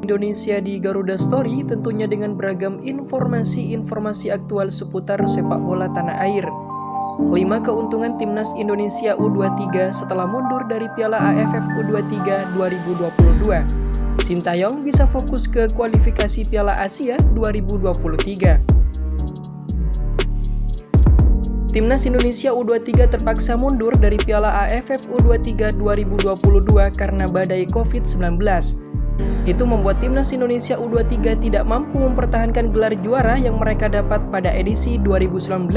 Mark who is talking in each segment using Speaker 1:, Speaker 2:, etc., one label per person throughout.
Speaker 1: Indonesia di Garuda Story tentunya dengan beragam informasi aktual seputar sepak bola tanah air. 5 keuntungan Timnas Indonesia U23 setelah mundur dari Piala AFF U23 2022. Sintayong bisa fokus ke kualifikasi Piala Asia 2023. Timnas Indonesia U23 terpaksa mundur dari Piala AFF U23 2022 karena badai COVID-19. Itu membuat Timnas Indonesia U23 tidak mampu mempertahankan gelar juara yang mereka dapat pada edisi 2019.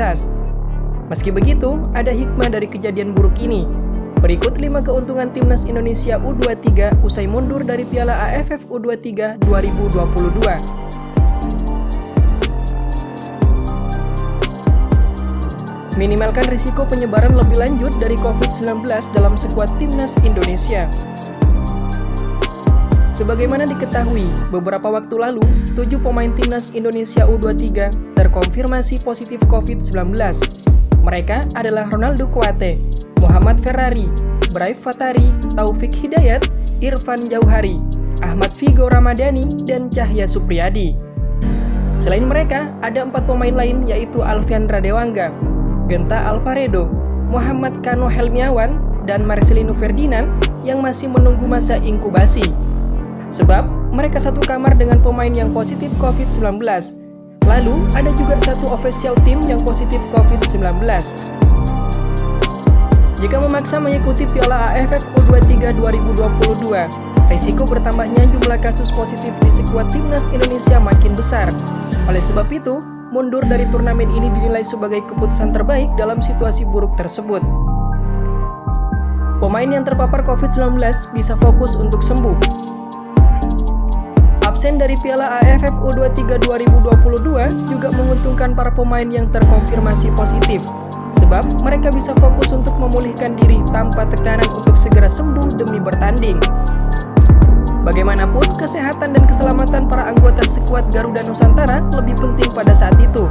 Speaker 1: Meski begitu, ada hikmah dari kejadian buruk ini. Berikut 5 keuntungan Timnas Indonesia U23 usai mundur dari Piala AFF U23 2022. Minimalkan risiko penyebaran lebih lanjut dari COVID-19 dalam skuad Timnas Indonesia. Sebagaimana diketahui, beberapa waktu lalu, 7 pemain Timnas Indonesia U23 terkonfirmasi positif COVID-19. Mereka adalah Ronaldo Kuate, Muhammad Ferrari, Braif Fatari, Taufik Hidayat, Irfan Jauhari, Ahmad Vigo Ramadhani, dan Cahya Supriyadi. Selain mereka, ada 4 pemain lain yaitu Alfian Radewangga, Genta Alvaredo, Muhammad Kano Helmiawan, dan Marcelino Ferdinand yang masih menunggu masa inkubasi. Sebab mereka satu kamar dengan pemain yang positif COVID-19. Lalu ada juga satu official tim yang positif COVID-19. Jika memaksa mengikuti Piala AFF U23 2022, risiko bertambahnya jumlah kasus positif di skuad Timnas Indonesia makin besar. Oleh sebab itu, mundur dari turnamen ini dinilai sebagai keputusan terbaik dalam situasi buruk tersebut. Pemain yang terpapar COVID-19 bisa fokus untuk sembuh. Absen dari Piala AFF U23 2022 juga menguntungkan para pemain yang terkonfirmasi positif, sebab mereka bisa fokus untuk memulihkan diri tanpa tekanan untuk segera sembuh demi bertanding. Bagaimanapun, kesehatan dan keselamatan para anggota skuad Garuda Nusantara lebih penting pada saat itu.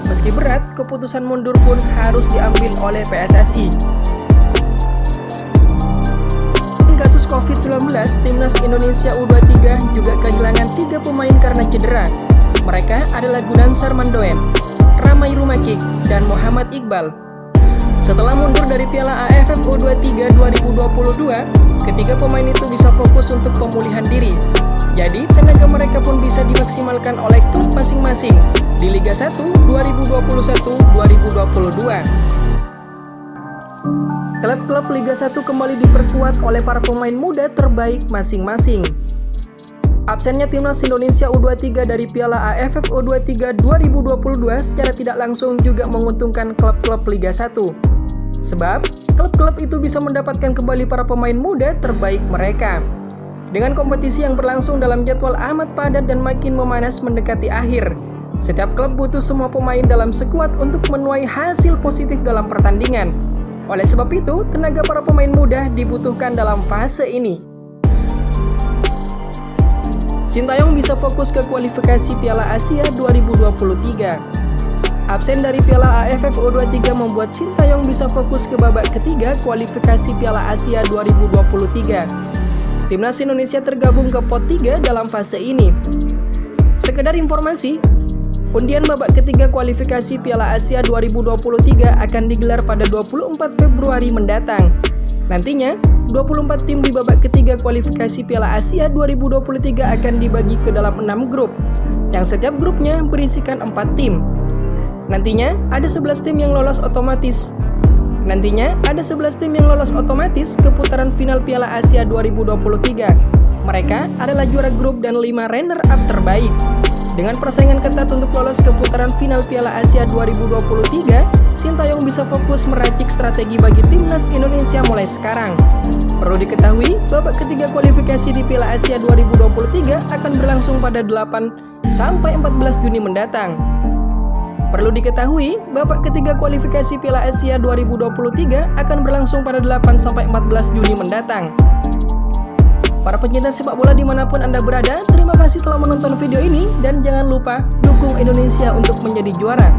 Speaker 1: Meski berat, keputusan mundur pun harus diambil oleh PSSI. Kasus COVID-19, Timnas Indonesia U23 juga kehilangan 3 pemain karena cedera. Mereka adalah Gunansar Mandoen, Ramai Rumakik, dan Muhammad Iqbal. Setelah mundur dari Piala AFF U23 2022, ketiga pemain itu bisa fokus untuk pemulihan diri. Jadi, tenaga mereka pun bisa dimaksimalkan oleh klub masing-masing di Liga 1 2021-2022. Klub-klub Liga 1 kembali diperkuat oleh para pemain muda terbaik masing-masing. Absennya Timnas Indonesia U23 dari Piala AFF U23 2022 secara tidak langsung juga menguntungkan klub-klub Liga 1. Sebab, klub-klub itu bisa mendapatkan kembali para pemain muda terbaik mereka. Dengan kompetisi yang berlangsung dalam jadwal amat padat dan makin memanas mendekati akhir, setiap klub butuh semua pemain dalam skuad untuk menuai hasil positif dalam pertandingan. Oleh sebab itu, tenaga para pemain muda dibutuhkan dalam fase ini. Sintayong bisa fokus ke kualifikasi Piala Asia 2023. Absen dari Piala AFF U23 membuat Sintayong bisa fokus ke babak ketiga kualifikasi Piala Asia 2023. Timnas Indonesia tergabung ke pot 3 dalam fase ini. Sekedar informasi, undian babak ketiga kualifikasi Piala Asia 2023 akan digelar pada 24 Februari mendatang. Nantinya, 24 tim di babak ketiga kualifikasi Piala Asia 2023 akan dibagi ke dalam 6 grup, yang setiap grupnya berisikan 4 tim. Nantinya, ada 11 tim yang lolos otomatis. ke putaran final Piala Asia 2023. Mereka adalah juara grup dan 5 runner-up terbaik. Dengan persaingan ketat untuk lolos ke putaran final Piala Asia 2023, Sintayong bisa fokus meracik strategi bagi Timnas Indonesia mulai sekarang. Perlu diketahui, babak ketiga kualifikasi di Piala Asia 2023 akan berlangsung pada 8 sampai 14 Juni mendatang. Babak ketiga kualifikasi Piala Asia 2023 akan berlangsung pada 8 sampai 14 Juni mendatang. Para pencinta sepak bola dimanapun Anda berada, terima kasih telah menonton video ini dan jangan lupa dukung Indonesia untuk menjadi juara.